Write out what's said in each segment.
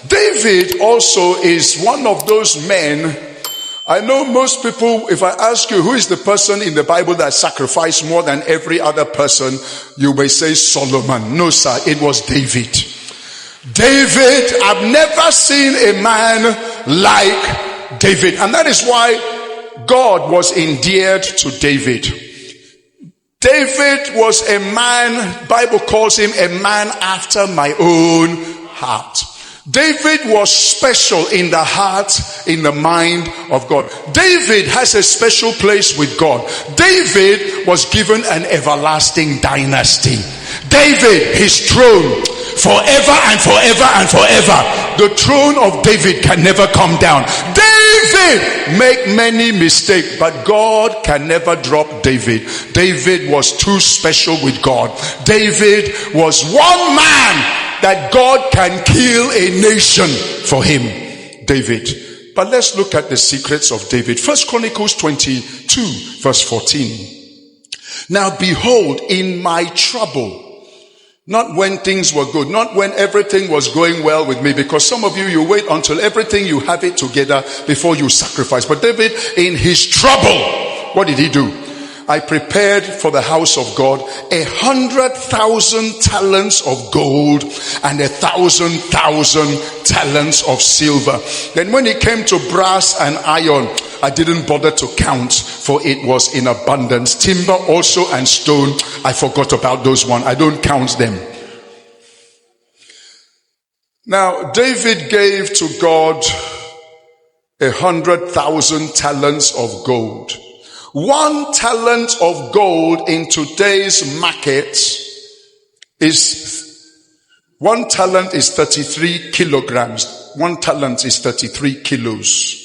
David also is one of those men. I know most people, if I ask you who is the person in the Bible that sacrificed more than every other person, you may say Solomon. No, sir, it was David. David, I've never seen a man like David. And that is why God was endeared to David. David was a man, Bible calls him a man after my own heart. David was special in the heart, in the mind of God. David has a special place with God. David was given an everlasting dynasty. David, his throne, forever and forever and forever. The throne of David can never come down. David make many mistakes, but God can never drop David. David was too special with God. David was one man that God can kill a nation for him. David. But let's look at the secrets of David. First Chronicles 22 verse 14. Now behold, in my trouble, not when things were good, not when everything was going well with me, because some of you wait until everything you have it together before you sacrifice. But David, in his trouble, what did he do? I prepared for the house of God 100,000 talents of gold and 1,000 talents of silver. Then when it came to brass and iron, I didn't bother to count, for it was in abundance. Timber also and stone, I forgot about those ones. I don't count them. Now, David gave to God 100,000 talents of gold. 1 talent of gold in today's market is 1 talent is 33 kilograms. 1 talent is 33 kilos.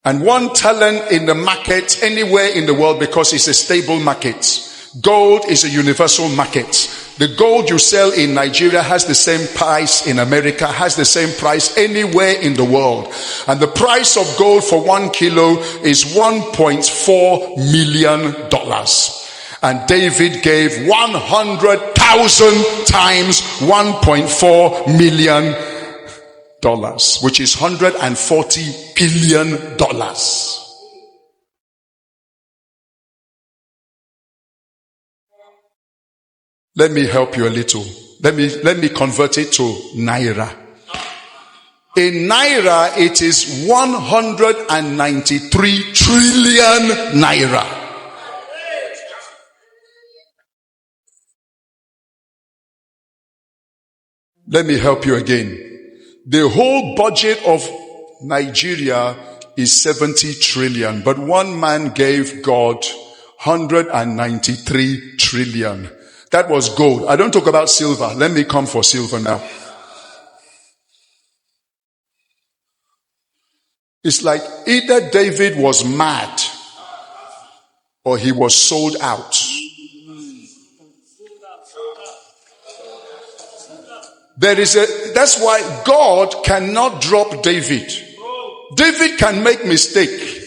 And 1 talent in the market anywhere in the world, because it's a stable market. Gold is a universal market. The gold you sell in Nigeria has the same price in America, has the same price anywhere in the world. And the price of gold for 1 kilo is $1.4 million. And David gave 100,000 times $1.4 million, which is $140 billion. Let me help you a little. Let me convert it to Naira. In Naira, it is 193 trillion Naira. Let me help you again. The whole budget of Nigeria is 70 trillion, but one man gave God 193 trillion. That was gold. I don't talk about silver. Let me come for silver now. It's like either David was mad or he was sold out. That's why God cannot drop David. David can make mistake.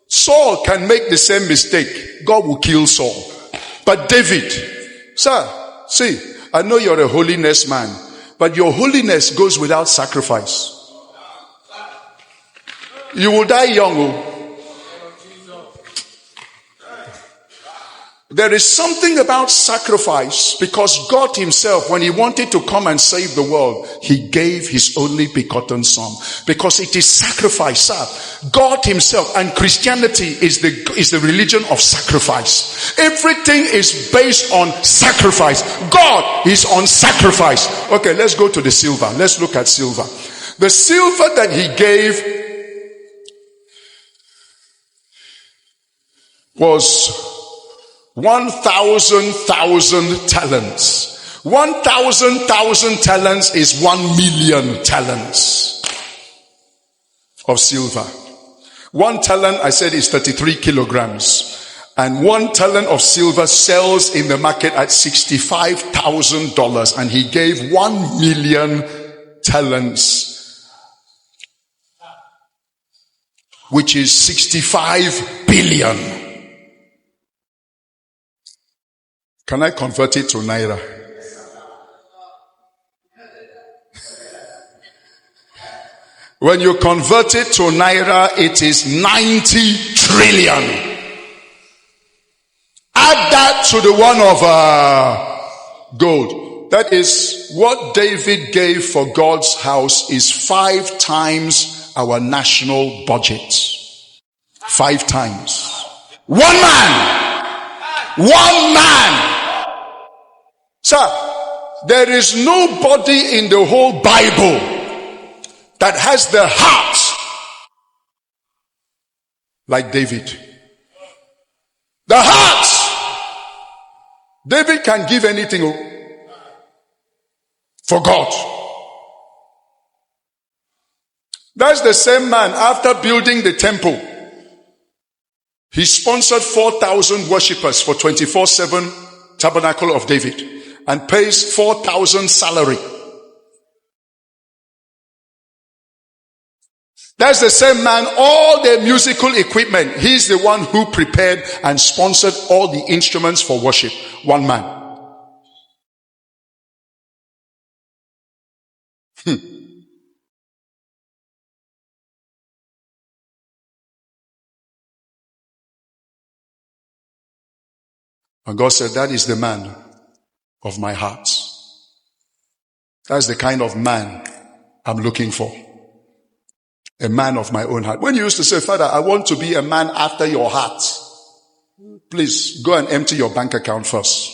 Saul can make the same mistake. God will kill Saul. But David, sir, see, I know you're a holiness man, but your holiness goes without sacrifice. You will die young. There is something about sacrifice, because God himself, when he wanted to come and save the world, he gave his only begotten son. Because it is sacrifice, sir. God himself, and Christianity is the religion of sacrifice. Everything is based on sacrifice. God is on sacrifice. Okay, let's go to the silver. Let's look at silver. The silver that he gave was 1,000 talents. 1,000 talents is 1,000,000 talents of silver. 1 talent, I said, is 33 kilograms. And 1 talent of silver sells in the market at $65,000. And he gave 1,000,000 talents, which is 65 billion. Can I convert it to Naira? When you convert it to naira, it is 90 trillion. Add that to the one of gold. That is what David gave for God's house is 5 times our national budget. 5 times. One man. One man. Sir, there is nobody in the whole Bible that has the heart like David. The heart. David can give anything for God. That's the same man after building the temple. He sponsored 4,000 worshippers for 24/7 Tabernacle of David and pays 4,000 salary. That's the same man, all the musical equipment, he's the one who prepared and sponsored all the instruments for worship. One man. And God said, that is the man of my heart. That's the kind of man I'm looking for. A man of my own heart. When you used to say, Father, I want to be a man after your heart, please go and empty your bank account first.